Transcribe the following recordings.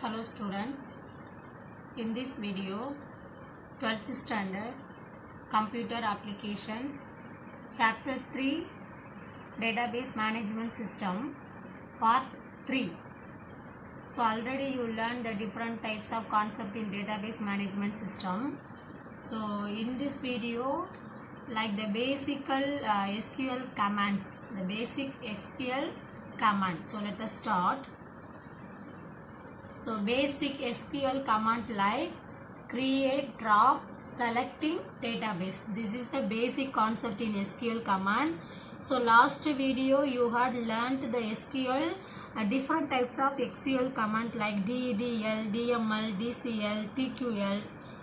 Hello students, in this video 12th standard computer applications chapter 3 database management system part 3. So already you learned the different types of concept in database management system. So in this video, like the basic SQL commands, the basic SQL command. So let us start. So basic SQL command like create, drop, selecting database. This is the basic concept in SQL command. So last video you had learnt the SQL different types of SQL command like DDL, DML, DCL, TQL.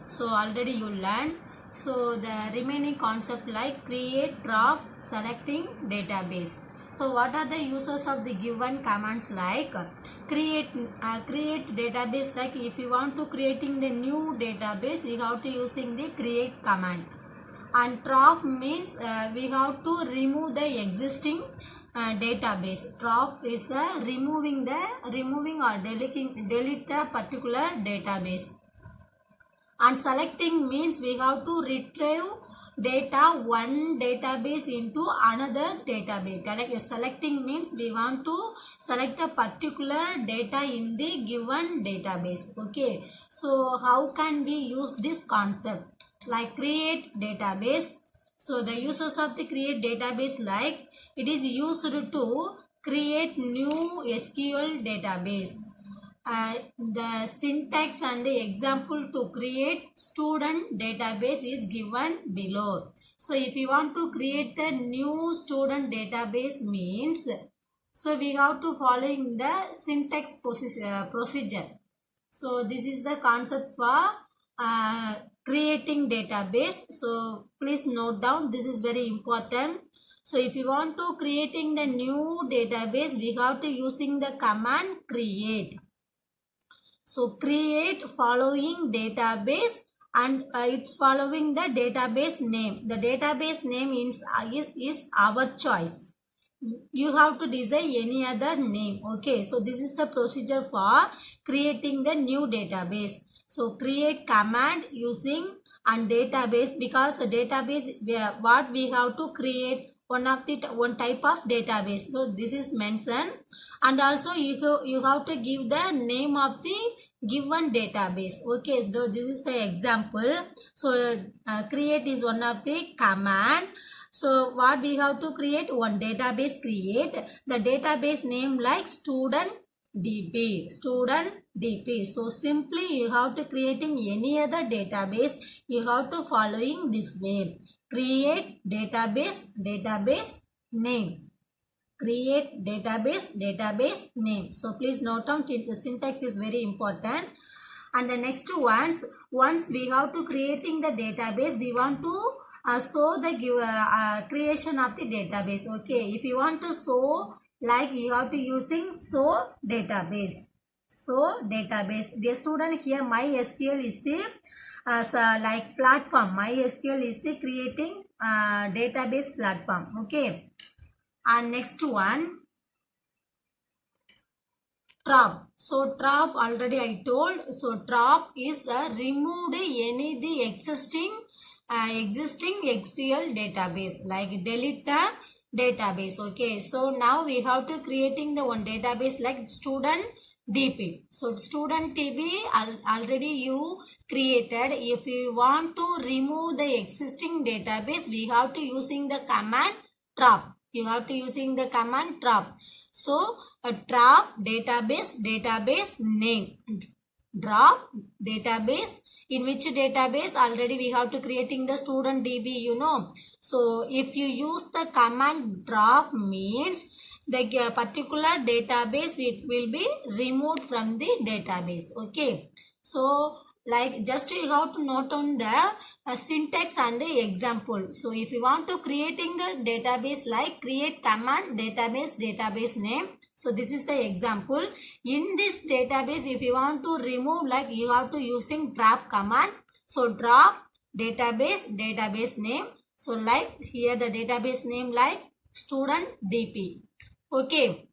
So already you learned. So the remaining concept like create, drop, selecting database. So what are the uses of the given commands like create database? Like if you want to creating the new database, we have to using the create command. And drop means we have to remove the existing database. Drop is removing or delete the particular database. And selecting means we have to retrieve data one database into another database. Like selecting means we want to select a particular data in the given database. Okay, so how can we use this concept like create database? So the uses of the create database like it is used to create new SQL database. The syntax and the example to create student database is given below. So if you want to create the new student database means, so we have to following the syntax procedure. So this is the concept for creating database. So please note down, this is very important. So if you want to creating the new database, we have to using the command create. So create following database and it's following the database name. The database name is our choice. You have to design any other name. Okay, so this is the procedure for creating the new database. So create command using and database, because the database what we have to create one type of database. So this is mentioned, and also you have to give the name of the given database. Okay, so this is the example. So create is one of the command. So what we have to create? One database create. The database name like student DB. So simply you have to creating any other database. You have to following this way. Create database name. Create database name. So please note down, the syntax is very important. And the next once we have to creating the database, we want to show the creation of the database. Okay, if you want to show, like you have to using show database. So database, dear student, here MySQL is the like platform. MySQL is the creating database platform. Okay, and next one, drop. So drop already I told. So drop is removed any the existing SQL database, like delete the database. Okay, so now we have to creating the one database like student DB. So student DB already you created. If you want to remove the existing database, we have to using the command drop. You have to using the command drop. So drop database name. Drop database. In which database? Already we have to creating the student DB, you know. So if you use the command drop means the particular database it will be removed from the database. Okay, so like just you have to note on the syntax and the example. So if you want to creating the database like create command database name. So this is the example. In this database, if you want to remove, like you have to using drop command. So drop database name. So like here the database name like student DB. Okay,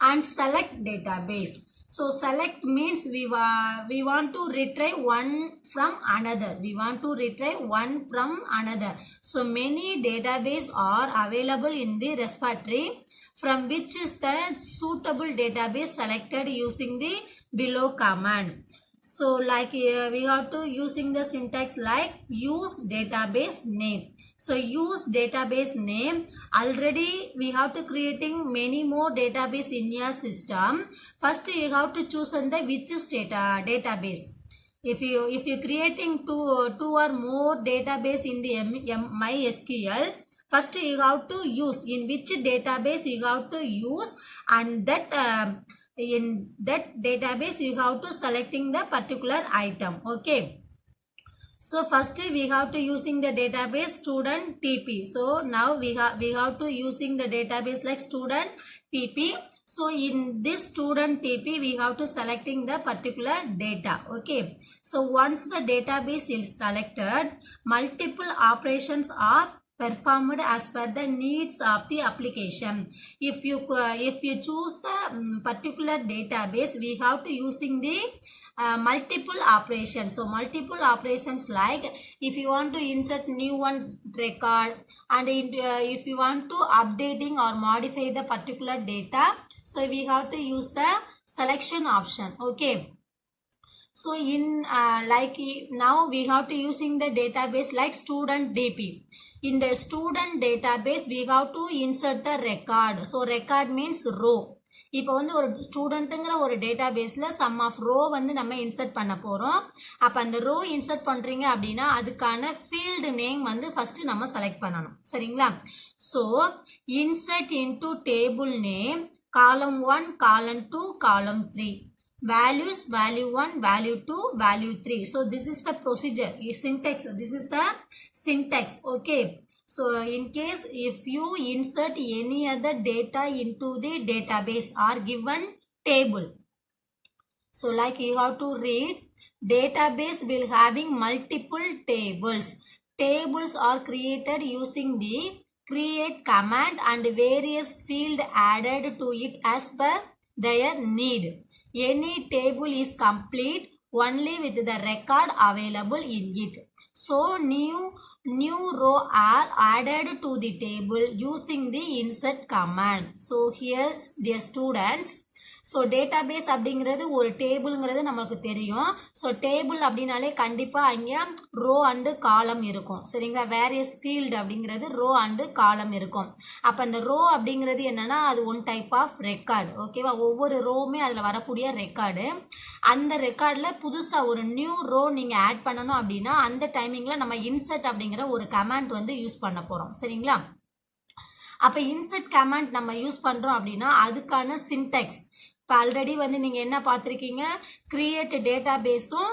and select database. So select means we want to retrieve one from another. We want to retrieve one from another. So many database are available in the repository, from which is the suitable database selected using the below command. So like we have to using the syntax like use database name. So use database name. Already we have to creating many more database in your system. First you have to choose on the which is database. If you creating two or more database in the MySQL, first you have to use in which database you have to use, and that in that database you have to selecting the particular item. Okay, so first we have to using the database student TP. So now we have to using the database like student TP. So in this student TP we have to selecting the particular data. Okay, so once the database is selected, multiple operations are performed as per the needs of the application. If you choose the particular database, we have to using the multiple operations. So multiple operations like if you want to insert new one record, and if you want to updating or modify the particular data, so we have to use the selection option. Okay, so in like now we have to using the database like student DP. In the student database we have to insert the record. So record means row. இப்போ வந்து ஒரு ஸ்டூடெண்ட்டுங்கிற ஒரு டேட்டாபேஸில் some of row வந்து நம்ம insert பண்ண போகிறோம். அப்போ அந்த ரோ இன்சர்ட் பண்ணுறீங்க அப்படின்னா அதுக்கான ஃபீல்டு நேம் வந்து ஃபஸ்ட்டு நம்ம செலக்ட் பண்ணணும். சரிங்களா? So insert into table name column 1, column 2, column 3. Values value 1, value 2, value 3. So this is the procedure, syntax. This is the syntax. Okay, so in case if you insert any other data into the database or given table, so like you have to read, database will having multiple tables. Tables are created using the create command and various field added to it as per their need. Any table is complete only with the record available in it. So new row are added to the table using the insert command. So here dear students, so database அப்படிங்கிறது ஒரு டேபிள்ங்கிறது நமக்கு தெரியும். So table அப்படின்னாலே கண்டிப்பாக அங்கே row and காலம் இருக்கும். சரிங்களா? வேரியஸ் ஃபீல்டு அப்படிங்கிறது ரோ அண்டு காலம் இருக்கும். அப்போ அந்த ரோ அப்படிங்கிறது என்னன்னா அது ஒன் டைப் ஆஃப் ரெக்கார்டு. ஓகேவா? ஒவ்வொரு ரோவுமே அதில் வரக்கூடிய ரெக்கார்டு. அந்த ரெக்கார்டில் புதுசாக ஒரு நியூ ரோ நீங்கள் ஆட் பண்ணணும் அப்படின்னா அந்த டைமிங்கில் நம்ம இன்சர்ட் அப்படிங்கிற ஒரு கமாண்ட் வந்து யூஸ் பண்ண போகிறோம். சரிங்களா? அப்போ இன்சர்ட் கமாண்ட் நம்ம யூஸ் பண்ணுறோம் அப்படின்னா அதுக்கான சின்டெக்ஸ் இப்போ ஆல்ரெடி வந்து நீங்கள் என்ன பார்த்துருக்கீங்க, கிரியேட் டேட்டாபேஸும்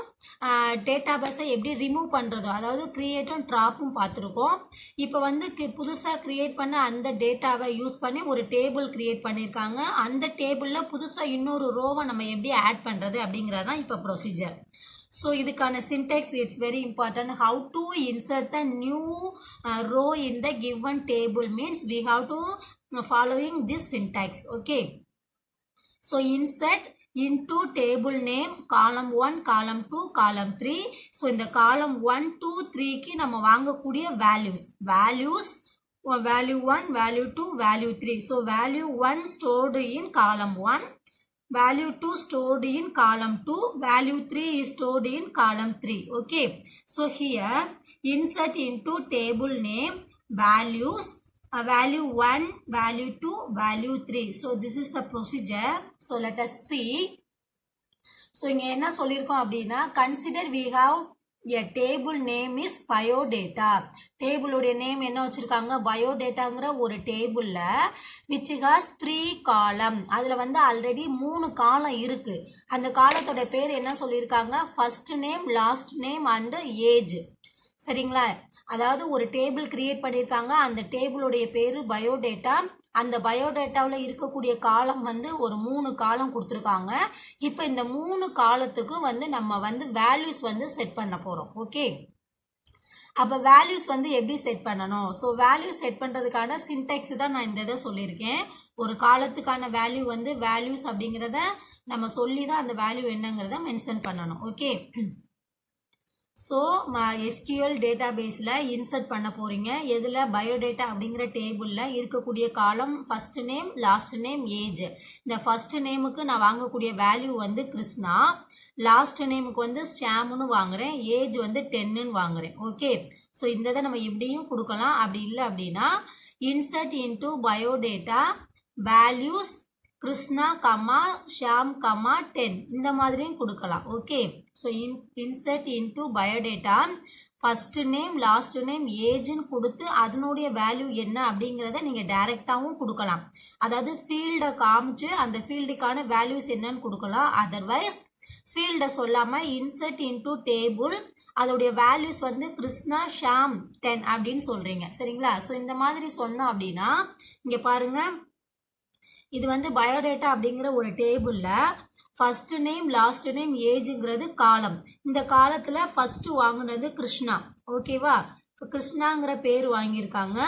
டேட்டாபேஸை எப்படி ரிமூவ் பண்ணுறதோ, அதாவது கிரியேட்டும் ட்ராப்பும் பார்த்துருக்கோம். இப்போ வந்து புதுசாக கிரியேட் பண்ண அந்த டேட்டாவை யூஸ் பண்ணி ஒரு டேபிள் கிரியேட் பண்ணியிருக்காங்க. அந்த டேபிளில் புதுசாக இன்னொரு ரோவை நம்ம எப்படி ஆட் பண்ணுறது அப்படிங்கிறது தான் இப்போ ப்ரொசீஜர். So இதுக்கான syntax it's very important. How to insert the new row in the given table means we have to following this syntax. Okay, so insert into table name column 1, column 2, column 3. So in the column 1, 2, 3 க்கு நம்ம வாங்கக்கூடிய values value 1, value 2, value 3. So value 1 stored in column 1, value 2 stored in column 2, value 3 is stored in column 3. Okay, so here insert into table name values value 1, value 2, value 3. So this is the procedure. So let us see. So இங்க என்ன சொல்லிருக்கோம் அப்படின்னா, consider we have a table name is biodata. Table உடைய name என்ன வச்சிருக்காங்க, பயோடேட்டாங்கிற ஒரு டேபிள்ல which has 3 column. அதுல வந்து ஆல்ரெடி 3 காலம் இருக்கு. அந்த காலத்தோட பேர் என்ன சொல்லியிருக்காங்க, first name, last name and age. சரிங்களா? அதாவது ஒரு டேபிள் கிரியேட் பண்ணியிருக்காங்க. அந்த டேபிளுடைய பேரு பயோடேட்டா. அந்த பயோடேட்டாவில் இருக்கக்கூடிய காலம் வந்து ஒரு 3 காலம் கொடுத்துருக்காங்க. இப்போ இந்த 3 காலத்துக்கும் வந்து நம்ம வந்து வேல்யூஸ் வந்து செட் பண்ண போகிறோம். ஓகே, அப்போ வேல்யூஸ் வந்து எப்படி செட் பண்ணணும்? ஸோ வேல்யூ செட் பண்ணுறதுக்கான சின்டெக்ஸ் தான் நான் இந்த இதை சொல்லியிருக்கேன். ஒரு காலத்துக்கான வேல்யூ வந்து வேல்யூஸ் அப்படிங்கிறத நம்ம சொல்லி தான் அந்த வேல்யூ என்னங்கிறத மென்ஷன் பண்ணணும். ஓகே, ஸோ எஸ்கியூஎல் டேட்டா பேஸில் இன்சர்ட் பண்ண போகிறீங்க. எதில்? பயோடேட்டா அப்படிங்கிற டேபிளில் இருக்கக்கூடிய காலம் first name, last name, age. இந்த ஃபர்ஸ்ட் நேமுக்கு நான் வாங்கக்கூடிய வேல்யூ வந்து கிருஷ்ணா, லாஸ்ட் நேமுக்கு வந்து ஷாமுன்னு வாங்குறேன், ஏஜ் வந்து 10ன்னு வாங்குறேன். ஓகே, ஸோ இந்த இதை நம்ம இப்படியும் கொடுக்கலாம். அப்படி இல்லை அப்படின்னா insert into biodata values Krishna comma Sham comma 10 இந்த மாதிரியும் கொடுக்கலாம். Okay, so insert into biodata first name, last name, ஏஜ்னு கொடுத்து அதனுடைய வேல்யூ என்ன அப்படிங்கிறத நீங்கள் டைரெக்டாகவும் கொடுக்கலாம். அதாவது ஃபீல்டை காமிச்சு அந்த ஃபீல்டுக்கான வேல்யூஸ் என்னன்னு கொடுக்கலாம். அதர்வைஸ் ஃபீல்டை சொல்லாமல் இன்சர்ட் இன்டு டேபிள் அதோடைய வேல்யூஸ் வந்து கிருஷ்ணா ஷாம் 10 அப்படின்னு சொல்கிறீங்க. சரிங்களா? ஸோ இந்த மாதிரி சொன்னோம் அப்படின்னா இங்கே பாருங்கள், இது வந்து பயோடேட்டா அப்படிங்கிற ஒரு டேபிளில் ஃபர்ஸ்ட் நேம், லாஸ்ட் நேம், ஏஜுங்கிறது காலம். இந்த காலத்தில் ஃபர்ஸ்ட்டு வாங்கினது கிருஷ்ணா. ஓகேவா? இப்போ கிருஷ்ணாங்கிற பேர் வாங்கியிருக்காங்க.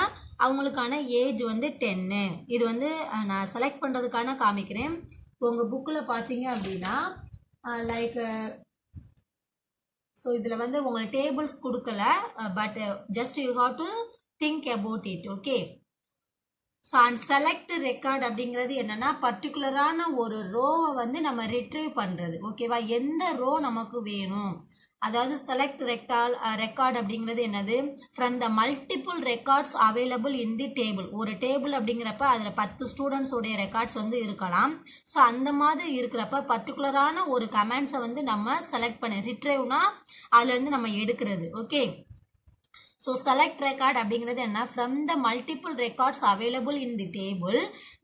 அவங்களுக்கான ஏஜ் வந்து 10. இது வந்து நான் செலக்ட் பண்ணுறதுக்கான காமிக்கிறேன். உங்கள் புக்கில் பார்த்தீங்க அப்படின்னா லைக் ஸோ இதில் வந்து உங்களுக்கு டேபிள்ஸ் கொடுக்கல, but just you have to think about it. Okay, so and select record அப்படிங்கிறது என்னன்னா பர்டிகுலரான ஒரு ரோவை வந்து நம்ம ரிட்ரீவ் பண்ணுறது. ஓகேவா? எந்த ரோ நமக்கு வேணும், அதாவது செலக்ட் ரெக்கார்ட் அப்படிங்கிறது என்னது? From the multiple records available in the table. ஒரு டேபிள் அப்படிங்கிறப்ப அதில் 10 ஸ்டூடெண்ட்ஸோடைய ரெக்கார்ட்ஸ் வந்து இருக்கலாம். ஸோ அந்த மாதிரி இருக்கிறப்ப பர்டிகுலரான ஒரு கமெண்ட்ஸை வந்து நம்ம செலக்ட் பண்ண ரிட்ரைவ்னா அதுலேருந்து நம்ம எடுக்கிறது. ஓகே, ஸோ செலக்ட் ரெக்கார்ட் அப்படிங்கிறது என்ன? From the multiple records available in the table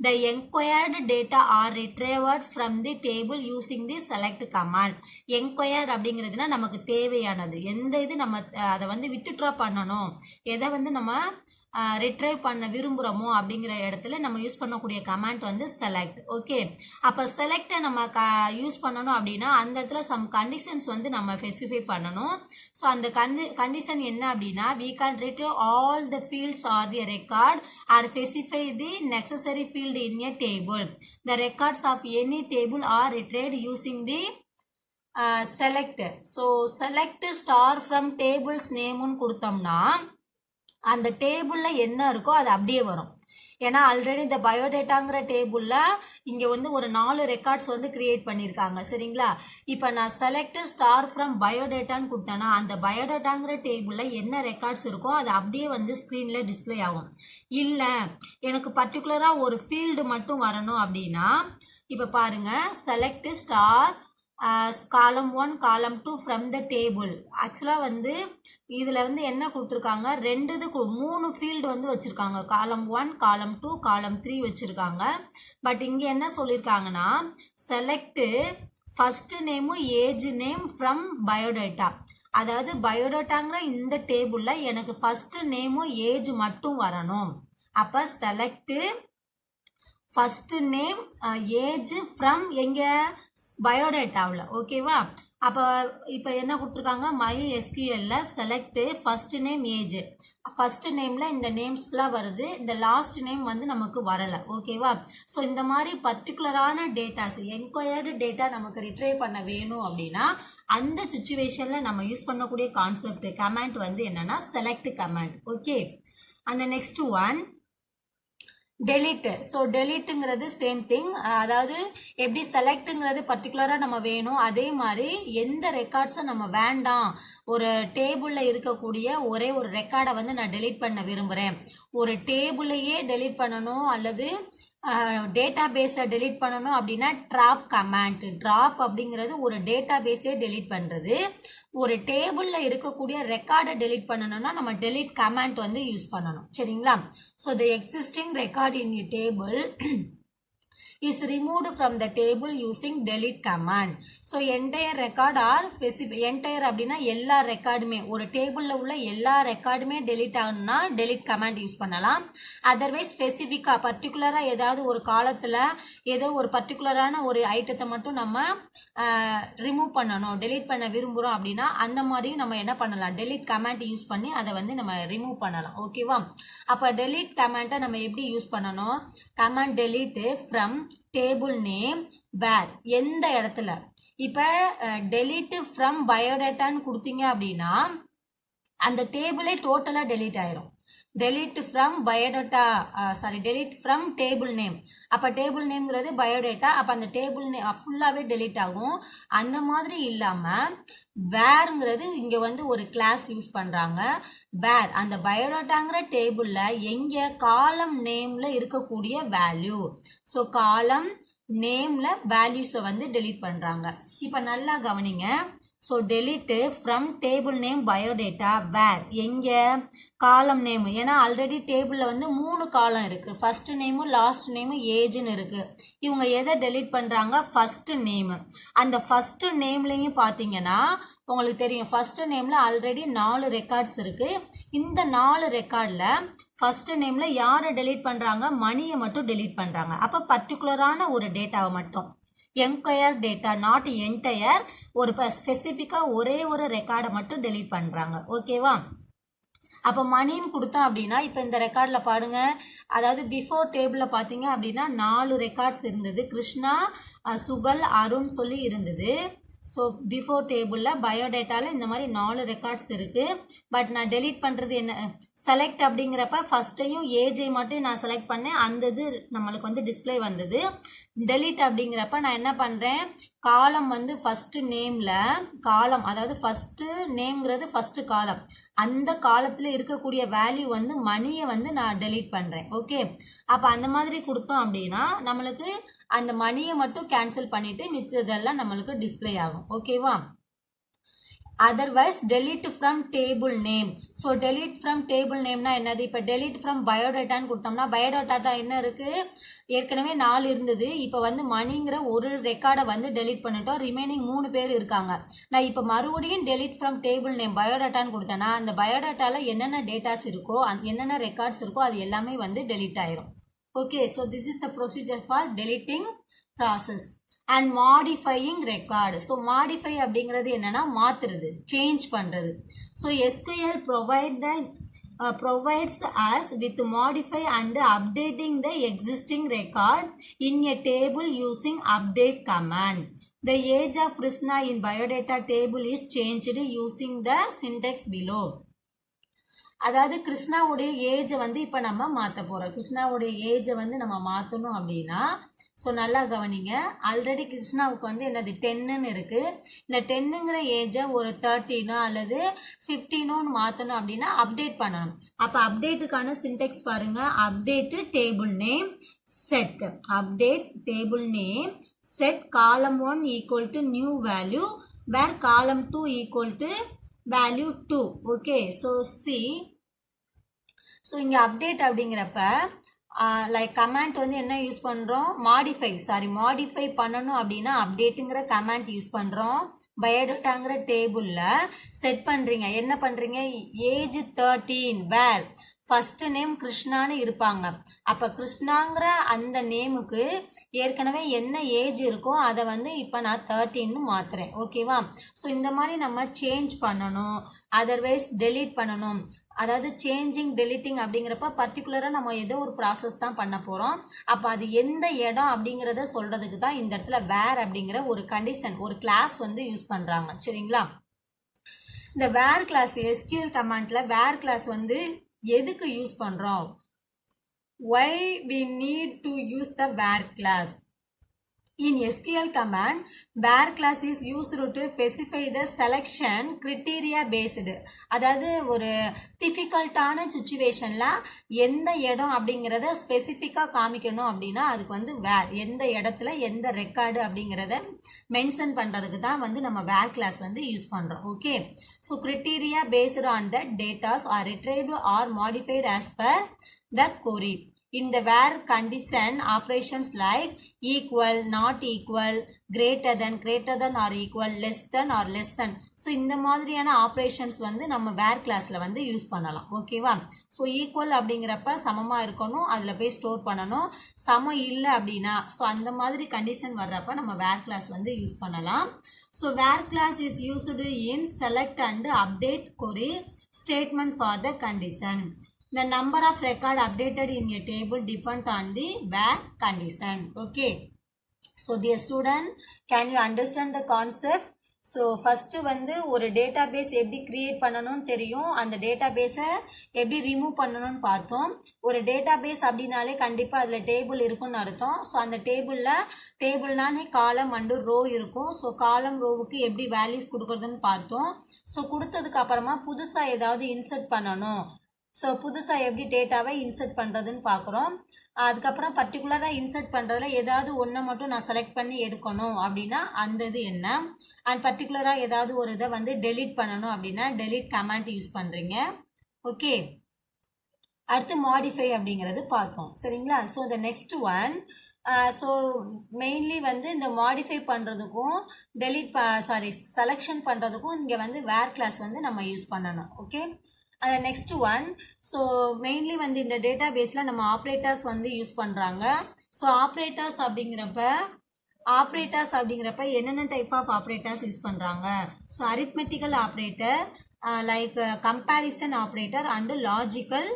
the enquired data are retrieved from the table using the select command. Enquired அப்படிங்கிறதுனா நமக்கு தேவையானது எந்த இது நம்ம அதை வந்து வித்ட்ரா பண்ணணும், எதை வந்து நம்ம ரிட்ரைவ் பண்ண விரும்புகிறோமோ அப்படிங்கிற இடத்துல நம்ம யூஸ் பண்ணக்கூடிய கமாண்ட் வந்து செலக்ட். ஓகே, அப்போ செலக்டை நம்ம யூஸ் பண்ணணும் அப்படின்னா அந்த இடத்துல சம் கண்டிஷன்ஸ் வந்து நம்ம ஸ்பெசிஃபை பண்ணணும். ஸோ அந்த கண்டிஷன் என்ன அப்படின்னா we can retrieve all the fields or the record or specify the necessary field in a table. The records of any table are retrieved using the select. So select star from tables nameன்னு கொடுத்தோம்னா அந்த டேபிளில் என்ன இருக்கோ அது அப்படியே வரும். ஏன்னா already இந்த பயோடேட்டாங்கிற டேபிளில் இங்கே வந்து ஒரு 4 ரெக்கார்ட்ஸ் வந்து கிரியேட் பண்ணியிருக்காங்க. சரிங்களா? இப்போ நான் செலக்ட் ஸ்டார் ஃப்ரம் பயோடேட்டான்னு கொடுத்தேன்னா அந்த பயோடேட்டாங்கிற டேபிளில் என்ன ரெக்கார்ட்ஸ் இருக்கோ அது அப்படியே வந்து ஸ்க்ரீனில் டிஸ்பிளே ஆகும். இல்லை எனக்கு பர்டிகுலராக ஒரு ஃபீல்டு மட்டும் வரணும் அப்படின்னா இப்போ பாருங்கள், செலக்ட் ஸ்டார் காலம் 1 காலம் 2 ஃப்ரம் த டேபிள். ஆக்சுவலாக வந்து இதில் வந்து என்ன கொடுத்துருக்காங்க, 3 ஃபீல்டு வந்து வச்சுருக்காங்க. காலம் 1, காலம் 2, காலம் 3 வச்சுருக்காங்க. பட் இங்கே என்ன சொல்லியிருக்காங்கன்னா செலக்ட் ஃபர்ஸ்ட் நேமும் ஏஜ் நேம் ஃப்ரம் பயோடேட்டா. அதாவது பயோடேட்டாங்கிற இந்த டேபிளில் எனக்கு ஃபர்ஸ்ட் நேமும் ஏஜ் மட்டும் வரணும். அப்போ select first name age from எங்கே? பயோடேட்டாவில். ஓகேவா? அப்போ இப்போ என்ன கொடுத்துருக்காங்க, மை எஸ்கியூஎல்ல select first name age. First நேமில் இந்த நேம்ஸ் ஃபுல்லாக வருது, இந்த லாஸ்ட் நேம் வந்து நமக்கு வரலை. ஓகேவா? ஸோ இந்த மாதிரி பர்டிகுலரான டேட்டாஸ் என்கொயர்டு டேட்டா நமக்கு ரிட்ரைவ் பண்ண வேணும் அப்படின்னா அந்த சுச்சுவேஷனில் நம்ம யூஸ் பண்ணக்கூடிய கான்செப்ட் கமாண்ட் வந்து என்னன்னா செலக்ட் கமாண்ட். ஓகே, அந்த நெக்ஸ்ட் ஒன் delete. ஸோ டெலிட்டுங்கிறது சேம் திங். அதாவது எப்படி செலக்ட்டுங்கிறது பர்டிகுலராக நம்ம வேணும், அதே மாதிரி எந்த ரெக்கார்ட்ஸை நம்ம வேண்டாம், ஒரு டேபிளில் இருக்கக்கூடிய ஒரே ஒரு ரெக்கார்டை வந்து நான் டெலீட் பண்ண விரும்புகிறேன், ஒரு டேபிளையே டெலீட் பண்ணணும் அல்லது டேட்டா பேஸை டெலீட் பண்ணணும் அப்படின்னா ட்ராப் கமாண்ட். ட்ராப் அப்படிங்கிறது ஒரு டேட்டா பேஸே டெலீட் பண்ணுறது. ஒரு டேபிளில் இருக்கக்கூடிய ரெக்கார்டை டெலீட் பண்ணணும்னா நம்ம டெலீட் கமாண்ட் வந்து யூஸ் பண்ணணும். சரிங்களா? So the existing record in a table is removed from the table using delete command. So entire record or entire அப்படினா எல்லா ரெக்கார்டுமே ஒரு டேபிள்ல உள்ள எல்லா ரெக்கார்டுமே delete ஆகணும்னா delete command யூஸ் பண்ணலாம். அதர்வைஸ் ஸ்பெசிஃபிக்கா பர்டிகுலரா ஏதாவது ஒரு காலத்துல ஏதோ ஒரு பர்டிகுலரான ஒரு ஐட்டத்தை மட்டும் நம்ம ரிமூவ் பண்ணணும், delete பண்ண விரும்புறோம் அப்படின்னா அந்த மாதிரி நம்ம என்ன பண்ணலாம், delete command யூஸ் பண்ணி அதை வந்து நம்ம ரிமூவ் பண்ணலாம். ஓகேவா? அப்ப delete command நம்ம எப்படி யூஸ் பண்ணணும், command delete from table name where எந்த இடத்துல. இப்ப delete from biodata கொடுத்தீங்க அப்படின்னா அந்த டேபிளே டோட்டலா delete ஆயிரும். delete from biodata delete from table name. அப்ப table nameங்கிறது biodata, அப்ப அந்த table name ஃபுல்லாவே delete ஆகும். அந்த மாதிரி இல்லாம whereங்கிறது இங்க வந்து ஒரு கிளாஸ் யூஸ் பண்றாங்க. where அந்த biodataங்கிற டேபிள்ல எங்க காலம் நேம்ல இருக்கக்கூடிய வேல்யூ, சோ காலம் நேம்ல வேல்யூஸை வந்து delete பண்றாங்க. இப்ப நல்லா கவனிங்க. So delete from table name biodata where எங்க காலம் நேம், ஏன்னா ஆல்ரெடி டேபிள்ல வந்து 3 காலம் இருக்கு, ஃபர்ஸ்ட் நேம் லாஸ்ட் நேம் ஏஜ்னு இருக்கு. இவங்க எதை delete பண்றாங்க, ஃபர்ஸ்ட் நேம். அந்த ஃபர்ஸ்ட் நேம்லயும் பாத்தீங்கன்னா உங்களுக்கு தெரியும் ஃபர்ஸ்ட் நேம்ல ஆல்ரெடி 4 ரெக்கார்ட்ஸ் இருக்கு. இந்த 4 ரெக்கார்ட்ல ஃபர்ஸ்ட் நேம்ல யாரை delete பண்றாங்க, மணியை மட்டும் delete பண்றாங்க. அப்ப பர்டிகுலரான ஒரு டேட்டாவை மட்டும், என்டையர் டேட்டா நாட் என்டையர், ஒரு ஸ்பெசிஃபிக்கா ஒரே ஒரு ரெக்கார்டை மட்டும் delete பண்றாங்க. ஓகேவா? அப்ப மணின்னு கொடுத்தோம் அப்படின்னா இப்ப இந்த ரெக்கார்ட்ல பாருங்க, அதாவது பிஃபோர் டேபிள்ல பாத்தீங்க அப்படின்னா 4 ரெக்கார்ட்ஸ் இருந்தது, கிருஷ்ணா, சுகல், அருண் சொல்லி இருந்தது. ஸோ பிஃபோர் டேபிளில் பயோடேட்டாவில் இந்த மாதிரி 4 ரெக்கார்ட்ஸ் இருக்குது. பட் நான் டெலீட் பண்ணுறது என்ன, செலக்ட் அப்படிங்கிறப்ப ஃபஸ்ட்டையும் ஏஜை மட்டும் நான் செலக்ட் பண்ணேன், அந்த இது நம்மளுக்கு வந்து டிஸ்பிளே வந்தது. டெலீட் அப்படிங்கிறப்ப நான் என்ன பண்ணுறேன், காலம் வந்து ஃபஸ்ட்டு நேமில் காலம், அதாவது ஃபஸ்ட்டு நேம்ங்கிறது ஃபஸ்ட்டு காலம், அந்த காலத்தில் இருக்கக்கூடிய வேல்யூ வந்து மணியை வந்து நான் டெலீட் பண்ணுறேன். ஓகே, அப்போ அந்த மாதிரி கொடுத்தோம் அப்படின்னா நம்மளுக்கு அந்த மணியை மட்டும் கேன்சல் பண்ணிட்டு மிச்சதெல்லாம் நம்மளுக்கு டிஸ்பிளே ஆகும். ஓகேவா? Otherwise delete from table name. So delete from table nameனா என்னது, இப்போ delete from biodataன்னு கொடுத்தோம்னா biodata என்ன இருக்கு, ஏற்கனவே 4 இருந்தது, இப்போ வந்து மணிங்கிற ஒரு ரெக்கார்டை வந்து delete பண்ணிட்டோம், ரிமைனிங் 3 பேர் இருக்காங்க. நான் இப்போ மறுபடியும் delete from table name biodataன்னு கொடுத்தேன்னா அந்த பயோடேட்டால என்னென்ன டேட்டாஸ் இருக்கோ, என்னென்ன ரெக்கார்ட்ஸ் இருக்கோ அது எல்லாமே வந்து delete ஆயிரும். Okay, so this is the procedure for deleting process and modifying record. So modify அப்படிங்கிறது என்னன்னா மாத்துறது, change பண்றது. So SQL provides us with modify and updating the existing record in a table using update command. The age of Krishna in biodata table is changed using the syntax below. அதாவது கிருஷ்ணாவுடைய ஏஜை வந்து இப்போ நம்ம மாற்ற போகிறோம். கிருஷ்ணாவுடைய ஏஜை வந்து நம்ம மாற்றணும் அப்படின்னா, ஸோ நல்லா கவனிங்க, ஆல்ரெடி கிருஷ்ணாவுக்கு வந்து என்னது 10ன்னு இருக்குது. இந்த 10ங்கிற ஏஜை ஒரு 13 அல்லது 15 மாற்றணும் அப்படின்னா அப்டேட் பண்ணணும். அப்போ அப்டேட்டுக்கான சின்டெக்ஸ் பாருங்கள், update table name set, update table name set காலம் 1 ஈக்குவல் டு நியூ வேல்யூ வேர் காலம் 2 equal to value 2. okay, so see, so இங்க update அப்படிங்கிறப்ப லைக் கமாண்ட் வந்து என்ன யூஸ் பண்றோம், மாடிஃபை பண்ணணும் அப்படின்னா அப்டேட்டுங்கிற கமாண்ட் யூஸ் பண்றோம். பயோடேட்டாங்கிற டேபிள்ல செட் பண்றீங்க, என்ன பண்றீங்க, ஏஜ் 13 வேர் ஃபர்ஸ்ட் நேம் கிருஷ்ணான்னு இருப்பாங்க. அப்ப கிருஷ்ணாங்கிற அந்த நேமுக்கு ஏற்கனவே என்ன ஏஜ் இருக்கோ அதை வந்து இப்போ நான் 13ன்னு மாத்துறேன். ஓகேவா? ஸோ இந்த மாதிரி நம்ம சேஞ்ச் பண்ணணும், அதர்வைஸ் டெலீட் பண்ணணும். அதாவது சேஞ்சிங் டெலிட்டிங் அப்படிங்கிறப்ப பர்டிகுலராக நம்ம ஏதோ ஒரு ப்ராசஸ் தான் பண்ண போகிறோம். அப்போ அது எந்த இடம் அப்படிங்கிறத சொல்கிறதுக்கு தான் இந்த இடத்துல வேர் அப்படிங்கிற ஒரு கண்டிஷன், ஒரு கிளாஸ் வந்து யூஸ் பண்ணுறாங்க. சரிங்களா? இந்த வேர் கிளாஸ் SQL கமாண்ட்ல வேர் கிளாஸ் வந்து எதுக்கு யூஸ் பண்றோம், why we need to use the var class. In SQL command, var class is used to specify the selection criteria based. அதாவது ஒரு டிஃபிகல்ட்டான சுச்சுவேஷன்ல எந்த இடம் அப்படிங்கிறத ஸ்பெசிஃபிக்கா காமிக்கணும் அப்படின்னா அதுக்கு வந்து வேர், எந்த இடத்துல எந்த ரெக்கார்டு அப்படிங்கிறத மென்ஷன் பண்றதுக்கு தான் வந்து நம்ம வேர் கிளாஸ் வந்து யூஸ் பண்றோம். Okay, so criteria based on the datas R retrieved or modified as per the query. in the where condition operations like equal, not equal, greater than or equal, less than. So இந்த மாதிரியான operations வந்து நம்ம வேர் கிளாஸில் வந்து use பண்ணலாம். ஓகேவா? So equal அப்படிங்கிறப்ப சமமாக இருக்கணும், அதில் போய் ஸ்டோர் பண்ணணும். சமம் இல்லை அப்படின்னா ஸோ அந்த மாதிரி கண்டிஷன் வர்றப்ப நம்ம வேர் கிளாஸ் வந்து யூஸ் பண்ணலாம். So where clause is used in select and update query statement for the condition. The number of record updated in a table depend on the where condition. Okay. So dear student, can you understand the concept? So first வந்து ஒரு data base எப்படி create பண்ணணும்னு தெரியும், அந்த data பேஸை எப்படி remove பண்ணணும்னு பார்த்தோம். ஒரு டேட்டா பேஸ் அப்படின்னாலே கண்டிப்பாக அதில் டேபிள் இருக்குன்னு அர்த்தம். ஸோ அந்த டேபிள்னாலே காலம் அண்டு ரோ இருக்கும். ஸோ காலம் ரோவுக்கு எப்படி வேல்யூஸ் கொடுக்குறதுன்னு பார்த்தோம். ஸோ கொடுத்ததுக்கு அப்புறமா புதுசாக ஏதாவது இன்சர்ட் பண்ணணும். ஸோ புதுசாக எப்படி டேட்டாவை இன்சர்ட் பண்ணுறதுன்னு பார்க்குறோம். அதுக்கப்புறம் பர்டிகுலராக இன்சர்ட் பண்ணுறதுல ஏதாவது ஒன்றை மட்டும் நான் செலக்ட் பண்ணி எடுக்கணும் அப்படின்னா அந்த இது என்ன, அண்ட் பர்டிகுலராக ஏதாவது ஒரு இதை வந்து டெலீட் பண்ணணும் அப்படின்னா டெலீட் கமாண்ட் யூஸ் பண்ணுறீங்க. ஓகே, அடுத்து மாடிஃபை அப்படிங்கிறது பார்த்தோம். சரிங்களா? ஸோ இந்த நெக்ஸ்ட் ஒன், ஸோ மெயின்லி வந்து இந்த மாடிஃபை பண்ணுறதுக்கும் செலெக்ஷன் பண்ணுறதுக்கும் இங்கே வந்து வேர் கிளாஸ் வந்து நம்ம யூஸ் பண்ணணும். Okay, next one, so mainly வந்து இந்த டேட்டா பேஸில் நம்ம ஆப்ரேட்டர்ஸ் வந்து யூஸ் பண்ணுறாங்க. ஸோ ஆப்ரேட்டர்ஸ் அப்படிங்கிறப்ப என்னென்ன டைப் ஆஃப் ஆப்ரேட்டர்ஸ் யூஸ் பண்ணுறாங்க? So arithmetical operator, like comparison operator and logical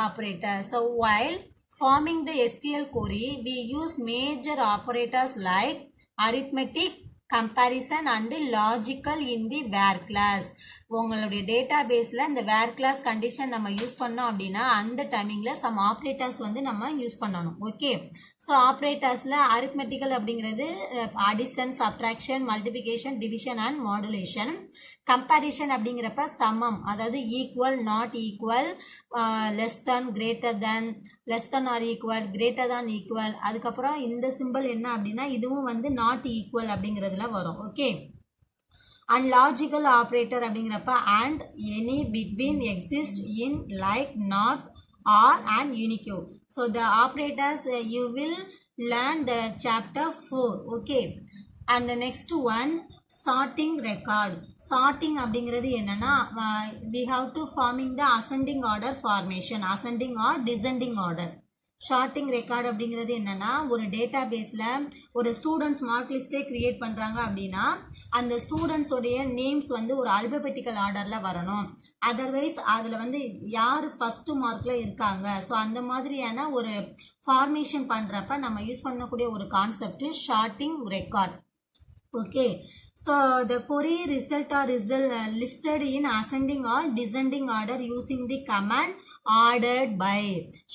operator. So while forming the SQL query we use major operators like arithmetic, comparison and logical in the where class. உங்களுடைய data பேஸில் இந்த வேர் class condition நம்ம use பண்ணோம் அப்படின்னா அந்த டைமிங்கில் some operators வந்து நம்ம யூஸ் பண்ணணும். ஓகே, ஸோ ஆப்ரேட்டர்ஸில் அரித்மெட்டிக்கல் அப்படிங்கிறது addition, subtraction, multiplication, division and modulation. Comparison அப்படிங்கிறப்ப சமம், அதாவது equal, not equal, less than, greater than, less than or equal, greater than equal. அதுக்கப்புறம் இந்த சிம்பிள் என்ன அப்படின்னா இதுவும் வந்து நாட் ஈக்குவல் அப்படிங்கிறதுல வரும். ஓகே, and logical operator அப்படிங்கிறப்ப and, any, between, exist, in, like, not, or and unique. So the operators you will learn the chapter 4. okay, and the next one, sorting record. sorting அப்படிங்கிறது என்னன்னா we have to forming the ascending order formation, ascending or descending order. Sorting record அப்படிங்கிறது என்னென்னா ஒரு data பேஸில் ஒரு students mark லிஸ்ட்டே create பண்ணுறாங்க அப்படின்னா அந்த ஸ்டூடெண்ட்ஸோடைய நேம்ஸ் வந்து ஒரு அல்பபெட்டிக்கல் ஆர்டரில் வரணும். அதர்வைஸ் அதில் வந்து யார் ஃபஸ்ட்டு மார்க்கில் இருக்காங்க. ஸோ அந்த மாதிரியான ஒரு ஃபார்மேஷன் பண்ணுறப்ப நம்ம யூஸ் பண்ணக்கூடிய ஒரு concept sorting record. Okay, so the query result are listed in ascending or descending order using the command ordered by.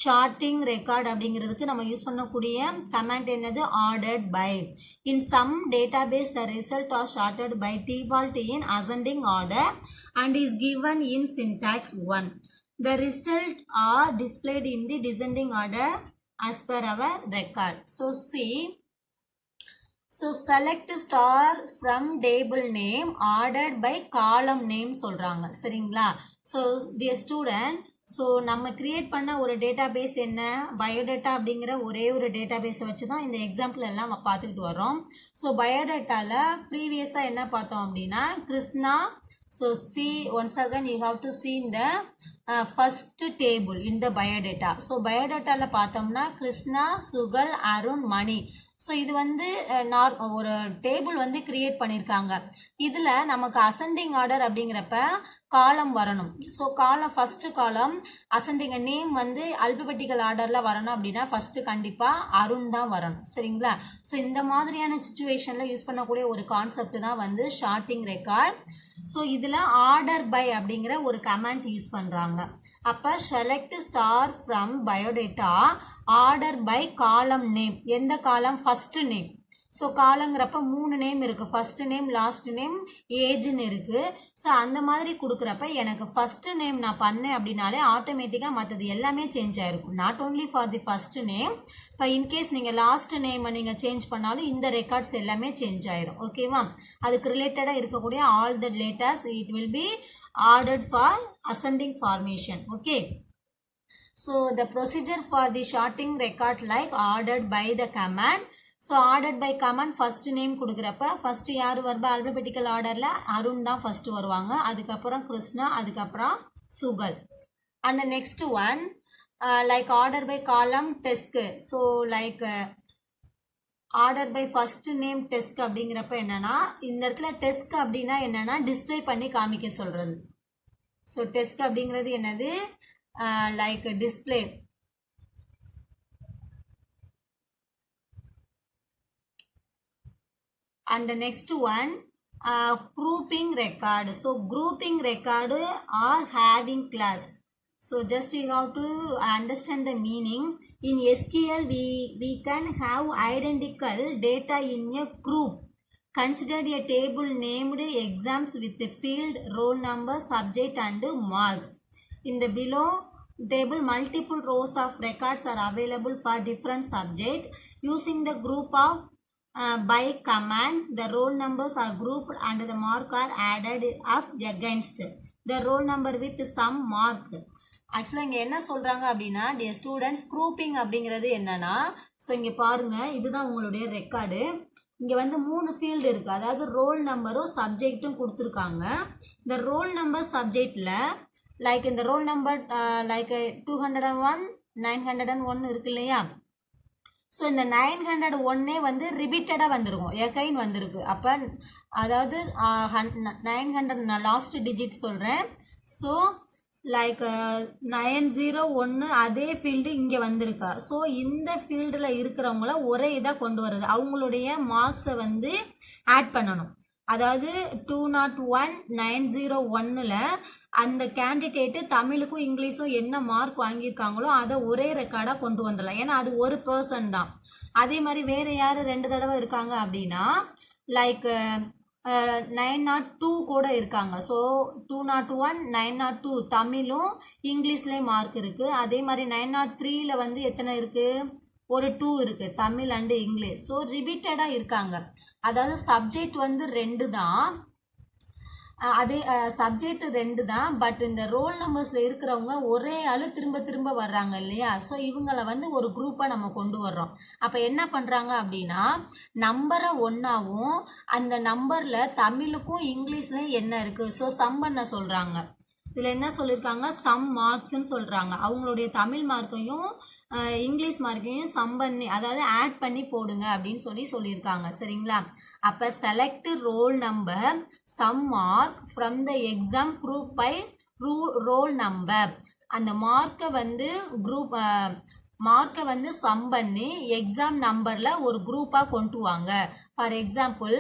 sorting record அப்படிங்கிறதுக்கு நம்ம யூஸ் பண்ணக்கூடிய கமாண்ட் என்னது? ordered by. in some database the result are sorted by default in ascending order and is given in syntax 1. the result are displayed in the descending order as per our record. so see, so select star from table name ordered by column name சொல்றாங்க. சரிங்களா? so dear student, so நம்ம create பண்ண ஒரு data base என்ன? Biodata அப்படிங்கிற ஒரே ஒரு data பேஸை வச்சு தான் இந்த எக்ஸாம்பிள் எல்லாம் நம்ம பார்த்துக்கிட்டு வரோம். ஸோ பயோடேட்டாவில் ப்ரீவியஸாக என்ன பார்த்தோம் அப்படின்னா Krishna. So once again you have to see in the first table in the biodata. So பயோடேட்டாவில் பார்த்தோம்னா கிருஷ்ணா, சுகல், அருண், மணி. ஸோ இது வந்து ஒரு டேபிள் வந்து கிரியேட் பண்ணியிருக்காங்க. இதில் நமக்கு அசெண்டிங் ஆர்டர் அப்படிங்கிறப்ப காலம் வரணும். ஸோ ஃபஸ்ட்டு காலம் அசெண்டிங் நேம் வந்து அல்பபெட்டிக்கல் ஆர்டரில் வரணும் அப்படின்னா ஃபஸ்ட்டு கண்டிப்பாக அருண் தான் வரணும். சரிங்களா? ஸோ இந்த மாதிரியான சுச்சுவேஷனில் யூஸ் பண்ணக்கூடிய ஒரு கான்செப்ட் தான் வந்து ஷார்ட்டிங் ரெக்கார்ட். ஸோ இதில் ஆர்டர் பை அப்படிங்கிற ஒரு கமாண்ட் யூஸ் பண்ணுறாங்க. அப்போ select star from biodata order by column name. எந்த காலம்? First name. ஸோ காலங்கிறப்ப 3 நேம் இருக்குது. ஃபஸ்ட்டு நேம், லாஸ்ட் நேம், ஏஜ்னு இருக்குது. ஸோ அந்த மாதிரி கொடுக்குறப்ப எனக்கு ஃபஸ்ட்டு நேம் நான் பண்ணேன் அப்படின்னாலே ஆட்டோமேட்டிக்காக மற்றது எல்லாமே சேஞ்ச் ஆகிருக்கும். Not only for the first name. இப்போ இன்கேஸ் நீங்கள் லாஸ்ட் நேமை நீங்கள் சேஞ்ச் பண்ணாலும் இந்த ரெக்கார்ட்ஸ் எல்லாமே சேஞ்ச் ஆயிரும். ஓகேவா? அதுக்கு ரிலேட்டடாக இருக்கக்கூடிய all the letters it will be ordered for ascending formation. Okay, So the procedure for the sorting record like ordered by the command. So ordered by command first name கொடுக்கிறப்ப first யார் வருவா alphabetical orderல Arun தான் first வருவாங்க, அதுக்கப்புறம் கிருஷ்ணா, அதுக்கப்புறம் சுகல். And the next one like order by column desk. So like order by first name desk அப்படிங்கிறப்ப என்னன்னா இந்த இடத்துல desk அப்படின்னா என்னன்னா டிஸ்பிளே பண்ணி காமிக்க சொல்றது. So desk அப்படிங்கிறது என்னது like display. And the next one grouping record. So grouping record or having class. So just you have to understand the meaning. In SQL we can have identical data in a group. Consider a table named exams with the field, roll number, subject and marks. In the below table, multiple rows of records are available for different subjects. Using the group of by command, the roll numbers are grouped and the mark are added up against the roll number with some mark. ஆக்சுவலாக இங்கே என்ன சொல்கிறாங்க அப்படின்னா dear students grouping அப்படிங்கிறது என்னன்னா, so இங்கே பாருங்கள் இதுதான் உங்களுடைய ரெக்கார்டு. இங்கே வந்து 3 ஃபீல்டு இருக்குது, அதாவது ரோல் நம்பரும் சப்ஜெக்ட்டும் கொடுத்துருக்காங்க. இந்த ரோல் நம்பர் சப்ஜெக்டில் லைக் இந்த ரோல் நம்பர் லைக் 201 901 இருக்கு இல்லையா. ஸோ இந்த 901 வந்து ரிப்பீட்டடாக வந்திருக்கும், எகைன் வந்திருக்கு. அப்போ அதாவது 900 நான் லாஸ்ட் டிஜிட் சொல்கிறேன். ஸோ லைக் 901 அதே ஃபீல்டு இங்கே வந்திருக்கா. ஸோ இந்த ஃபீல்டில் இருக்கிறவங்கள ஒரே இதாக கொண்டு வர்றது, அவங்களுடைய மார்க்ஸை வந்து ஆட் பண்ணணும். அதாவது 201 901ல் அந்த கேண்டிடேட்டு தமிழுக்கும் இங்கிலீஷும் என்ன மார்க் வாங்கியிருக்காங்களோ அதை ஒரே ரெக்கார்டாக கொண்டு வந்துடலாம், ஏன்னா அது ஒரு பர்சன் தான். அதே மாதிரி வேறு யார் 2 தடவை இருக்காங்க அப்படின்னா லைக் 902 கூட இருக்காங்க. ஸோ 201 902 தமிழும் இங்கிலீஷ்லேயும் மார்க் இருக்குது. அதே மாதிரி 903ல் வந்து எத்தனை இருக்குது, ஒரு 2 இருக்குது, தமிழ் அண்டு இங்கிலீஷ். ஸோ ரிப்பீட்டடாக இருக்காங்க. அதாவது சப்ஜெக்ட் வந்து 2 தான், அதே சப்ஜெக்ட் 2 தான், பட் இந்த ரோல் நம்பர்ஸில் இருக்கிறவங்க ஒரே ஆள் திரும்ப திரும்ப வர்றாங்க இல்லையா. ஸோ இவங்களை வந்து ஒரு குரூப்பாக நம்ம கொண்டு வர்றோம். அப்போ என்ன பண்ணுறாங்க அப்படின்னா நம்பரை ஒன்றாவும் அந்த நம்பரில் தமிழுக்கும் இங்கிலீஷ்லையும் என்ன இருக்குது ஸோ சம் பண்ண சொல்கிறாங்க. இதில் என்ன சொல்லியிருக்காங்க, சம் மார்க்ஸ்ன்னு சொல்கிறாங்க. அவங்களுடைய தமிழ் மார்க்கையும் இங்கிலீஷ் மார்க்கையும் சம் பண்ணி அதாவது ஆட் பண்ணி போடுங்க அப்படின்னு சொல்லியிருக்காங்க. சரிங்களா. அப்போ select roll number sum mark from the exam group by roll number. அந்த மார்க்கை வந்து சம் பண்ணி எக்ஸாம் நம்பரில் ஒரு குரூப்பாக கொண்டு வாங்க. ஃபார் எக்ஸாம்பிள்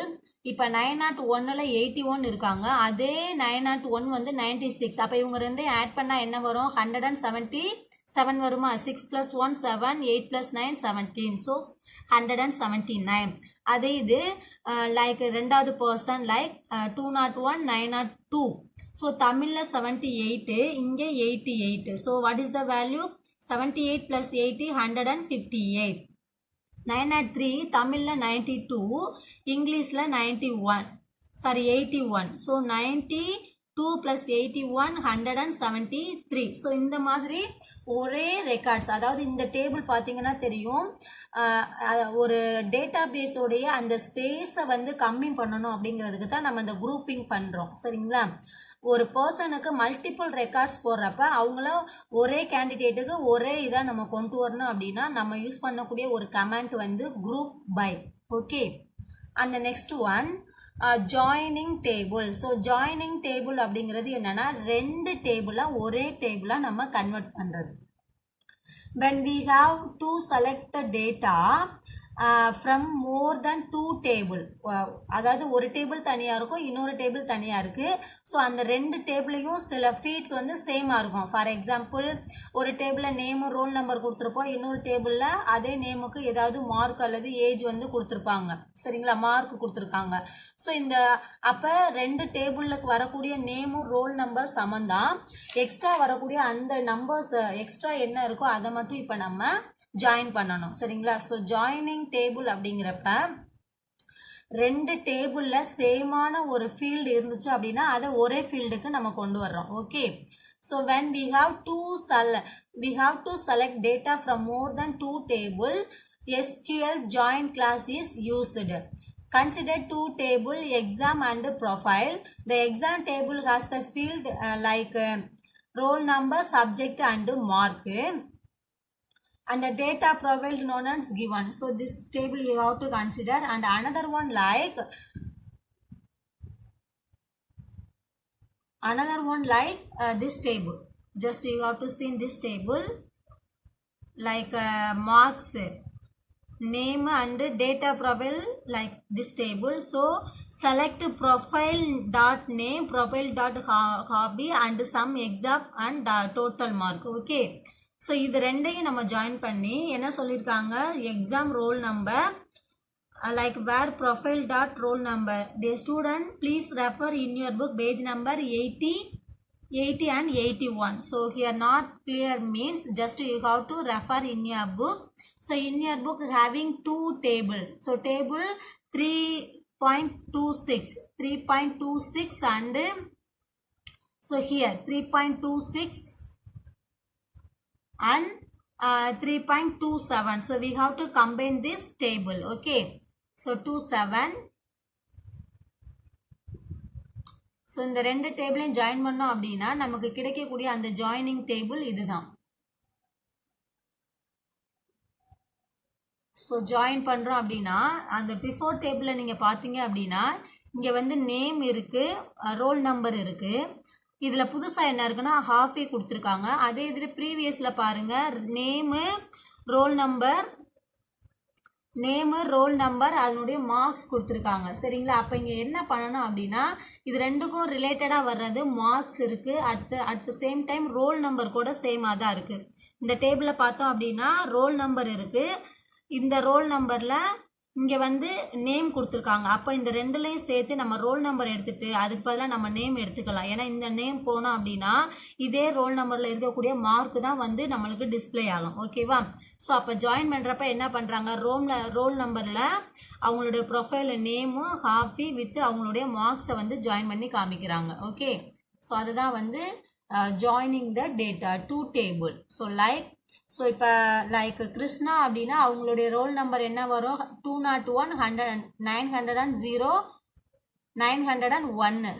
இப்போ 901ல் 81 இருக்காங்க, அதே 901 வந்து 96. அப்போ இவங்க ரெண்டையும் ஆட் பண்ணால் என்ன வரும், 177 வருமா. 6 + 1 7, 8 + 9 17. ஸோ 179. அதே இது லைக் ரெண்டாவது பர்சன் லைக் 201 902. ஸோ தமிழில் 78, இங்கே 88. So what is the value, 78 + 80 158. 903 தமிழில் 92, இங்கிலீஷில் 81. ஸோ 92 + 81 173. ஸோ இந்த மாதிரி ஒரே ரெக்கார்ட்ஸ், அதாவது இந்த டேபிள் பார்த்தீங்கன்னா தெரியும், ஒரு டேட்டா பேஸோடைய அந்த ஸ்பேஸை வந்து கம்மி பண்ணணும் அப்படிங்கிறதுக்கு தான் நம்ம இந்த குரூப்பிங் பண்ணுறோம். சரிங்களா. ஒரு பர்சனுக்கு மல்டிபிள் ரெக்கார்ட்ஸ் போடுறப்ப அவங்கள ஒரே கேண்டிடேட்டுக்கு ஒரே இதாக நம்ம கொண்டு வரணும் அப்படின்னா நம்ம யூஸ் பண்ணக்கூடிய ஒரு கமெண்ட் வந்து குரூப் பை. ஓகே. அந்த next one joining table. So joining table அப்படிங்கிறது என்னன்னா 2 டேபிளை ஒரே டேபிளாக நம்ம கன்வெர்ட் பண்ணுறது. when we have to select the data from more than 2 table, அதாவது ஒரு டேபிள் தனியாக இருக்கும், இன்னொரு டேபிள் தனியாக இருக்குது. ஸோ அந்த 2 டேபிளையும் சில ஃபீட்ஸ் வந்து சேமாக இருக்கும். ஃபார் எக்ஸாம்பிள் ஒரு டேபிளில் நேமு ரோல் நம்பர் கொடுத்துருப்போம், இன்னொரு டேபிளில் அதே நேமுக்கு ஏதாவது மார்க் அல்லது ஏஜ் வந்து கொடுத்துருப்பாங்க. சரிங்களா, மார்க் கொடுத்துருக்காங்க. ஸோ இந்த அப்போ 2 டேபிளுக்கு வரக்கூடிய நேமும் ரோல் நம்பர் சமந்தான். எக்ஸ்ட்ரா வரக்கூடிய அந்த நம்பர்ஸ் எக்ஸ்ட்ரா என்ன இருக்கோ அதை மட்டும் இப்போ நம்ம ஜாயின் பண்ணணும். சரிங்களா. ஸோ ஜாயினிங் டேபிள் அப்படிங்கிறப்ப 2 டேபிளில் சேமான ஒரு ஃபீல்டு இருந்துச்சு அப்படின்னா அதை ஒரே ஃபீல்டுக்கு நம்ம கொண்டு வர்றோம். Okay. So when we have to select data from more than 2 table, SQL join class is used. Consider 2 table, exam and profile. The exam table has the field like roll number, subject and mark. And the data profile known as given. So this table you have to consider. And another one like this table. Just you have to see in this table like marks, name and data profile like this table. So select profile dot name, profile dot hobby and some exam and total mark. Okay, so இது ரெண்டையும் நம்ம join பண்ணி என்ன சொல்லியிருக்காங்க, exam roll number like where profile dot roll number. Dear student, please refer in your book page number 80 and 81. So here not clear means just you have to refer in your book. So in your book having 2 table. So table 3.26 and so here 3.26 and 3.27. So we have to combine this table. Okay, so 27. So இந்த ரெண்டு டேபிளையும் join பண்ணோம் அப்படின்னா நமக்கு கிடைக்கக்கூடிய அந்த joining table இதுதான். So join பண்ணுறோம் அப்படின்னா அந்த பிஃபோர் டேபிளில் நீங்கள் பார்த்தீங்க அப்படின்னா இங்கே வந்து நேம் இருக்குது, ரோல் நம்பர் இருக்குது. இதில் புதுசாக என்ன இருக்குன்னா ஹாஃபே கொடுத்துருக்காங்க. அதே இதில் ப்ரீவியஸில் பாருங்கள் நேமு ரோல் நம்பர் அதனுடைய மார்க்ஸ் கொடுத்துருக்காங்க. சரிங்களா, அப்போ இங்கே என்ன பண்ணணும் அப்படின்னா இது ரெண்டுக்கும் ரிலேட்டடாக வர்றது மார்க்ஸ் இருக்குது. At the same time roll number கூட சேமாக தான் இருக்குது. இந்த டேபிளில் பார்த்தோம் அப்படின்னா ரோல் நம்பர் இருக்குது. இந்த ரோல் நம்பரில் இங்கே வந்து நேம் கொடுத்துருக்காங்க. அப்போ இந்த ரெண்டுலையும் சேர்த்து நம்ம ரோல் நம்பர் எடுத்துகிட்டு அதுக்கு பதிலாக நம்ம நேம் எடுத்துக்கலாம். ஏன்னா இந்த நேம் போனோம் அப்படின்னா இதே ரோல் நம்பரில் இருக்கக்கூடிய மார்க் தான் வந்து நம்மளுக்கு டிஸ்பிளே ஆகும். ஓகேவா, ஸோ அப்போ ஜாயின் பண்ணுறப்ப என்ன பண்ணுறாங்க, ரோல் நம்பரில் அவங்களுடைய ப்ரொஃபைல் நேமும் ஹாஃபி வித் அவங்களுடைய மார்க்ஸை வந்து ஜாயின் பண்ணி காமிக்கிறாங்க. ஓகே, ஸோ அதுதான் வந்து joining the data to table. So so இப்போ லைக் கிருஷ்ணா அப்படின்னா அவங்களுடைய ரோல் நம்பர் என்ன வரும், 201 901.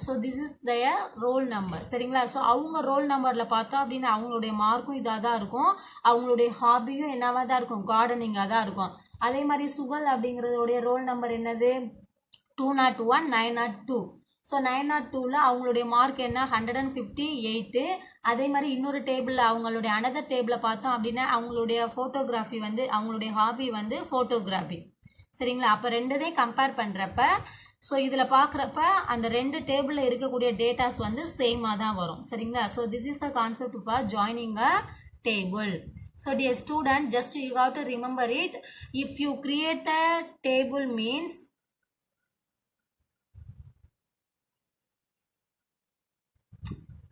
So this is their roll number. சரிங்களா, ஸோ அவங்க ரோல் நம்பரில் பார்த்தோம் அப்படின்னா அவங்களுடைய மார்க்கும் இதாக தான் இருக்கும், அவங்களுடைய ஹாபியும் என்னவாக தான் இருக்கும், கார்டனிங்காக தான் இருக்கும். அதே மாதிரி சுகல் அப்படிங்கிறதோடைய ரோல் நம்பர் என்னது 201 902. ஸோ 902ல் அவங்களுடைய மார்க் என்ன 158. அதே மாதிரி இன்னொரு டேபிளில் அவங்களுடைய அனதர் டேபிளை பார்த்தோம் அப்படின்னா அவங்களுடைய ஃபோட்டோகிராஃபி வந்து அவங்களுடைய ஹாபி வந்து ஃபோட்டோகிராஃபி. சரிங்களா, அப்போ ரெண்டுதையும் கம்பேர் பண்ணுறப்ப ஸோ இதில் பார்க்குறப்ப அந்த ரெண்டு டேபிளில் இருக்கக்கூடிய டேட்டாஸ் வந்து சேமாக தான் வரும். சரிங்களா, so this is the concept for joining a table. So dear student, just you have to remember it. If you create a table means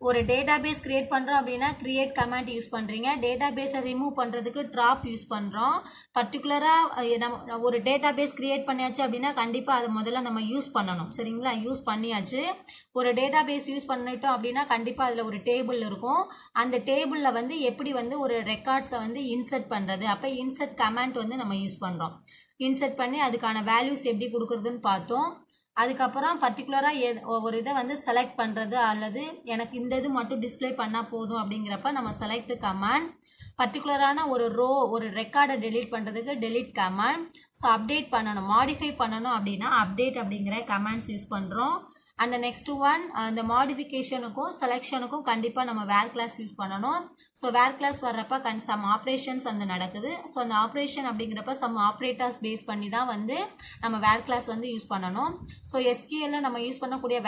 ஒரு டேட்டாபேஸ் கிரியேட் பண்ணுறோம் அப்படின்னா கிரியேட் கமாண்ட் யூஸ் பண்ணுறீங்க. டேட்டாபேஸை ரிமூவ் பண்ணுறதுக்கு ட்ராப் யூஸ் பண்ணுறோம். பர்டிகுலராக நம்ம ஒரு database create பண்ணியாச்சு அப்படின்னா கண்டிப்பாக அதை முதல்ல நம்ம யூஸ் பண்ணணும். சரிங்களா, யூஸ் பண்ணியாச்சு. ஒரு டேட்டாபேஸ் யூஸ் பண்ணிட்டோம் அப்படின்னா கண்டிப்பாக அதில் ஒரு டேபிள் இருக்கும். அந்த டேபிளில் வந்து எப்படி வந்து ஒரு ரெக்கார்ட்ஸை வந்து இன்சர்ட் பண்ணுறது, அப்போ இன்சர்ட் கமாண்ட் வந்து நம்ம யூஸ் பண்ணுறோம். இன்சர்ட் பண்ணி அதுக்கான வேல்யூஸ் எப்படி கொடுக்குறதுன்னு பார்த்தோம். அதுக்கப்புறம் பர்டிகுலராக ஒரு இதை வந்து செலக்ட் பண்ணுறது அல்லது எனக்கு இந்த இது மட்டும் டிஸ்பிளே பண்ணால் போதும் அப்படிங்கிறப்ப நம்ம செலக்ட் கமாண்ட். பர்டிகுலரான ஒரு ரெக்கார்டை டெலீட் பண்ணுறதுக்கு டெலீட் கமாண்ட். ஸோ அப்டேட் பண்ணணும், மாடிஃபை பண்ணணும் அப்படின்னா அப்டேட் அப்படிங்கிற கமாண்ட்ஸ் யூஸ் பண்ணுறோம். அந்த நெக்ஸ்ட் ஒன் அந்த மாடிஃபிகேஷனுக்கும் செலெக்ஷனுக்கும் கண்டிப்பாக நம்ம வேர் கிளாஸ் யூஸ் பண்ணணும். ஸோ வேர் கிளாஸ் வர்றப்ப சம் ஆப்ரேஷன்ஸ் வந்து நடக்குது. ஸோ அந்த ஆப்ரேஷன் அப்படிங்கிறப்ப சம் ஆப்ரேட்டர்ஸ் பேஸ் பண்ணி தான் வந்து நம்ம வேர் கிளாஸ் வந்து யூஸ் பண்ணணும். ஸோ எஸ்கியூஎல்ல நம்ம யூஸ் பண்ணக்கூடிய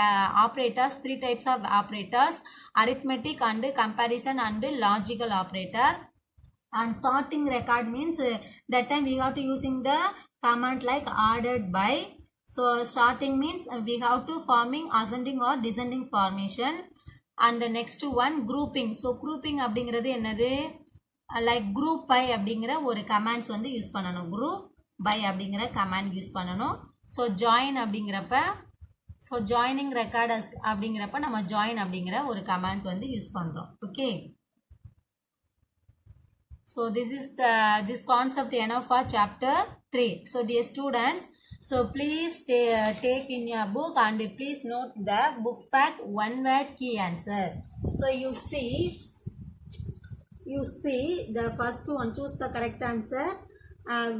operators 3 types of operators, arithmetic and comparison and logical operator. And sorting record means that time we have to using the command like ordered by. So sorting means we have to forming ascending or descending formation. And the next one grouping. So grouping அப்படிங்கிறது என்னது, like group by அப்படிங்கிற ஒரு commands வந்து use பண்ணணும். group by அப்படிங்கிற command use பண்ணணும். So join அப்படிங்கிறப்ப so joining record அப்படிங்கிறப்ப நம்ம ஜாயின் அப்படிங்கிற ஒரு கமாண்ட் வந்து யூஸ் பண்ணுறோம். Okay, so this concept enough for chapter 3. So dear students, so please take in your book and please note the book pack one word key answer. So you see the first one, choose the correct answer.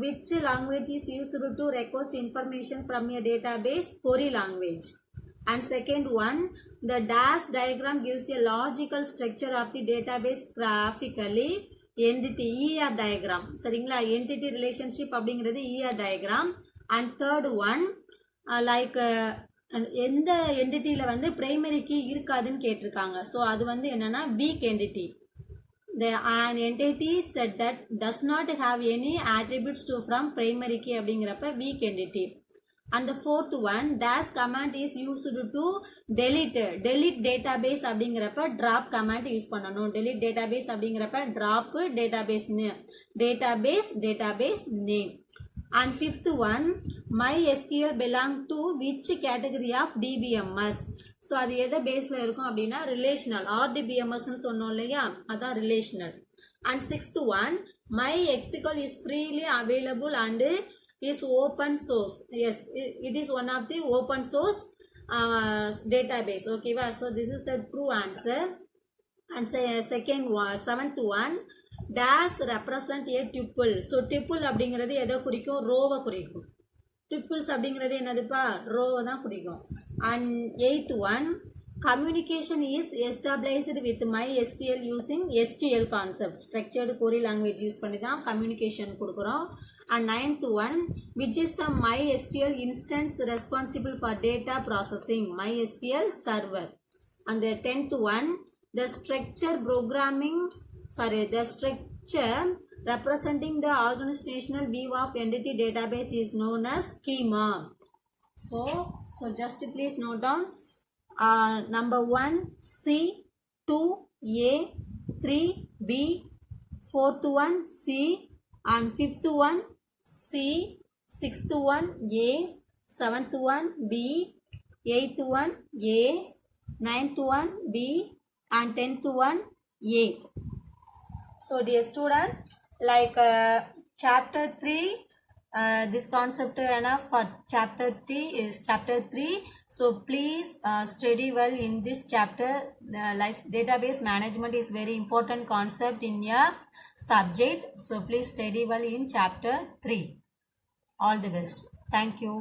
Which language is used to request information from a database? Query language. And second one, the dash diagram gives a logical structure of the database graphically. Entity ER diagram. சரிங்களா, entity relationship அப்படிங்கிறது ER diagram. And third one, like எந்த என்டிட்டியில் வந்து primary key இருக்காதுன்னு கேட்டிருக்காங்க. So அது வந்து என்னன்னா weak entity. An entity set that does not have any attributes to from primary key அப்படிங்கிறப்ப weak entity. And the fourth one, dash command is used to delete database அப்படிங்கிறப்ப drop command use பண்ணணும். delete database அப்படிங்கிறப்ப drop database name. And fifth one, MySQL belong to which category of DBMS? So அது எதை பேஸில் இருக்கும் அப்படின்னா relational, RDBMSன்னு சொன்னோம் இல்லையா, அதான் relational. And sixth one, MySQL is freely available and is open source. Yes, it is one of the open source database. Okay, so this is the true answer. And second one, seventh one, dash represent a tuple. So tuple அப்படிங்கிறது எதை குறிக்கும்? ரோவை குறிக்கும். tuples அப்படிங்கிறது என்னதுப்பா? ரோவை தான் குறிக்கும். And eighth one, communication is established with MySQL using SQL concept. Structured query language use பண்ணி தான் communication கொடுக்குறோம். And ninth one, which is the MySQL instance responsible for data processing? MySQL server. And the 10th one, the structure representing the organizational view of entity database is known as schema. So just please note down number 1 C, 2 A, 3 B, 4th one C, and 5th one C, 6th one A, 7th one B, 8th one A, 9th one B, and 10th one A. So dear student, like chapter 3, this concept enough for chapter 3. So please study well in this chapter. Like database management is very important concept in your subject. So please study well in chapter 3. All the best. Thank you.